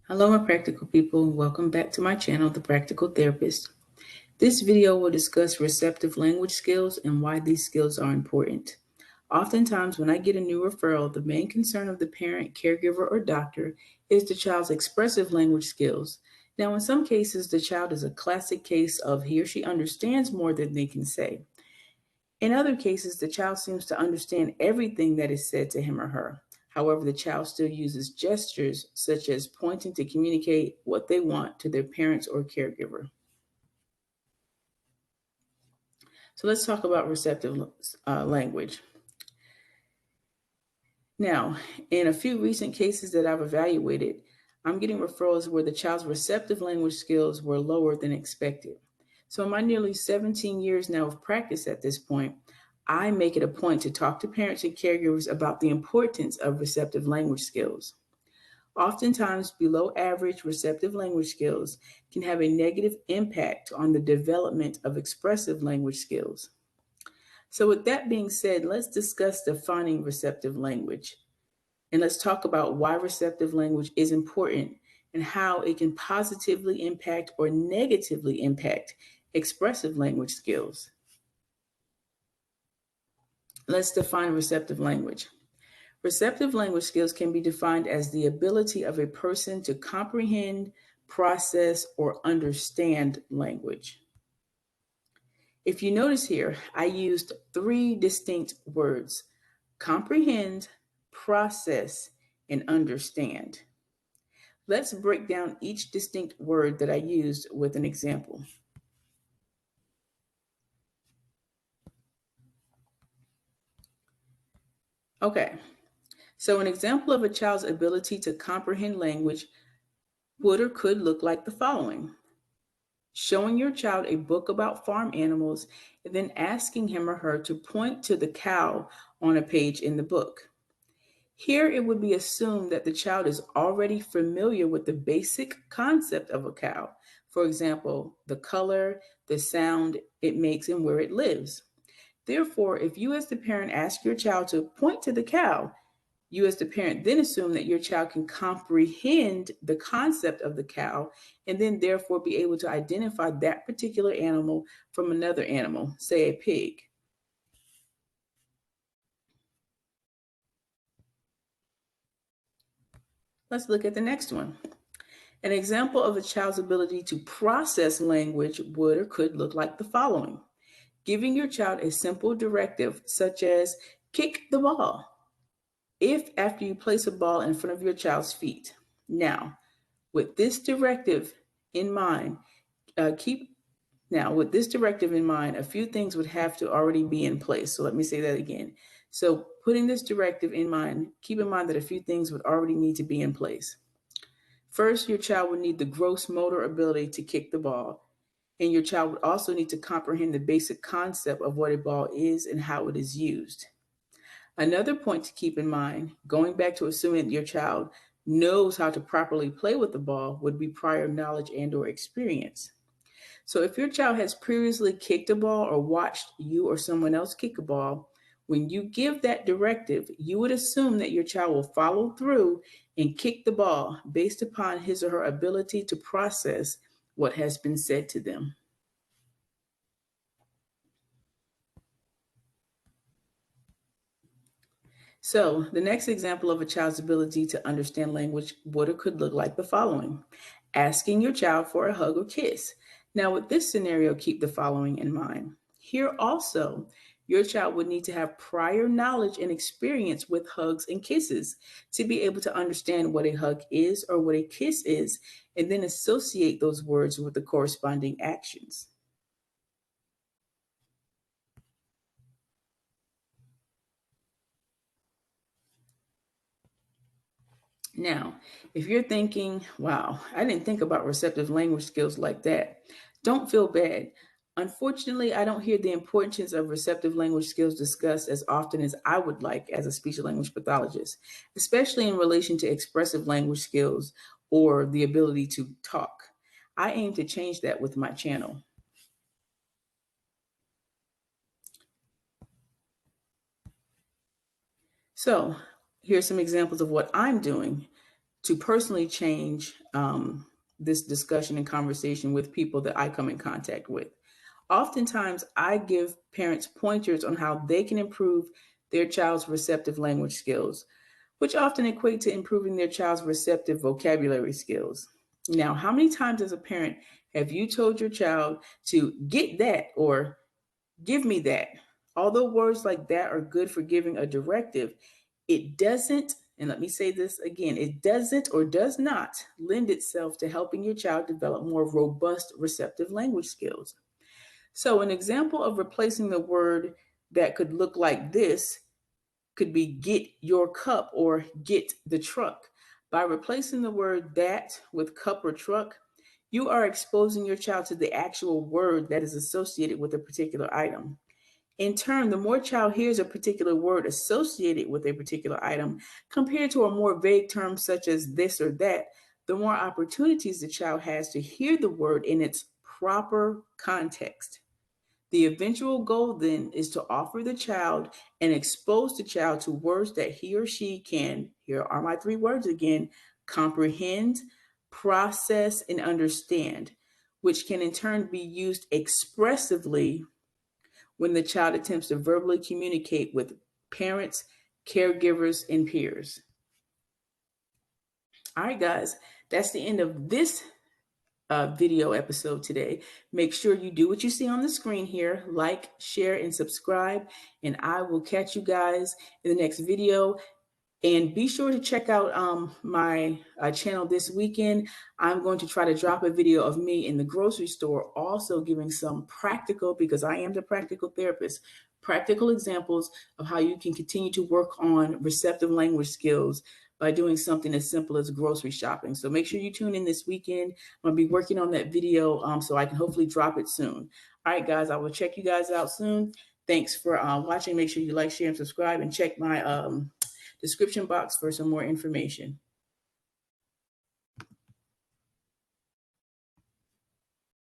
Hello, my practical people. Welcome back to my channel, The Practical Therapist. This video will discuss receptive language skills and why these skills are important. Oftentimes, when I get a new referral, the main concern of the parent, caregiver, or doctor is the child's expressive language skills. Now, in some cases, the child is a classic case of he or she understands more than they can say. In other cases, the child seems to understand everything that is said to him or her. However, the child still uses gestures such as pointing to communicate what they want to their parents or caregiver. So let's talk about receptive language. Now, in a few recent cases that I've evaluated, I'm getting referrals where the child's receptive language skills were lower than expected. So, in my nearly 17 years now of practice at this point, I make it a point to talk to parents and caregivers about the importance of receptive language skills. Oftentimes, below average receptive language skills can have a negative impact on the development of expressive language skills. So, with that being said, let's discuss defining receptive language. And let's talk about why receptive language is important and how it can positively impact or negatively impact expressive language skills. Let's define receptive language. Receptive language skills can be defined as the ability of a person to comprehend, process, or understand language. If you notice here, I used three distinct words: comprehend, process, and understand. Let's break down each distinct word that I used with an example. Okay, so an example of a child's ability to comprehend language would or could look like the following: showing your child a book about farm animals and then asking him or her to point to the cow on a page in the book. Here, it would be assumed that the child is already familiar with the basic concept of a cow. For example, the color, the sound it makes, and where it lives. Therefore, if you as the parent ask your child to point to the cow, you as the parent then assume that your child can comprehend the concept of the cow and then therefore be able to identify that particular animal from another animal, say a pig. Let's look at the next one. An example of a child's ability to process language would or could look like the following: giving your child a simple directive, such as kick the ball, if after you place a ball in front of your child's feet. Now, with this directive in mind, keep with this directive in mind, a few things would have to already be in place. So let me say that again. So, putting this directive in mind, keep in mind that a few things would already need to be in place. First, your child would need the gross motor ability to kick the ball, and your child would also need to comprehend the basic concept of what a ball is and how it is used. Another point to keep in mind, going back to assuming that your child knows how to properly play with the ball, would be prior knowledge and or experience. So if your child has previously kicked a ball or watched you or someone else kick a ball, when you give that directive, you would assume that your child will follow through and kick the ball based upon his or her ability to process what has been said to them. So, the next example of a child's ability to understand language would or could look like the following: asking your child for a hug or kiss. Now, with this scenario, keep the following in mind. Here also, your child would need to have prior knowledge and experience with hugs and kisses to be able to understand what a hug is or what a kiss is, and then associate those words with the corresponding actions. Now, if you're thinking, wow, I didn't think about receptive language skills like that, don't feel bad. Unfortunately, I don't hear the importance of receptive language skills discussed as often as I would like as a speech and language pathologist, especially in relation to expressive language skills or the ability to talk. I aim to change that with my channel. So, here's some examples of what I'm doing to personally change this discussion and conversation with people that I come in contact with. Oftentimes, I give parents pointers on how they can improve their child's receptive language skills, which often equate to improving their child's receptive vocabulary skills. Now, how many times as a parent have you told your child to get that or give me that? Although words like that are good for giving a directive, it doesn't, and let me say this again, it doesn't or does not lend itself to helping your child develop more robust receptive language skills. So, an example of replacing the word that could look like this could be get your cup or get the truck. By replacing the word that with cup or truck, you are exposing your child to the actual word that is associated with a particular item. In turn, the more child hears a particular word associated with a particular item compared to a more vague term such as this or that, the more opportunities the child has to hear the word in its proper context. The eventual goal then is to offer the child and expose the child to words that he or she can, here are my three words again, comprehend, process, and understand, which can in turn be used expressively when the child attempts to verbally communicate with parents, caregivers, and peers. All right, guys, that's the end of this video episode today. Make sure you do what you see on the screen here, like, share, and subscribe, and I will catch you guys in the next video. And be sure to check out my channel this weekend. I'm going to try to drop a video of me in the grocery store, also giving some practical, because I am the practical therapist, practical examples of how you can continue to work on receptive language skills by doing something as simple as grocery shopping. So make sure you tune in this weekend. I'm going to be working on that video so I can hopefully drop it soon. All right, guys, I will check you guys out soon. Thanks for watching. Make sure you like, share, and subscribe, and check my description box for some more information.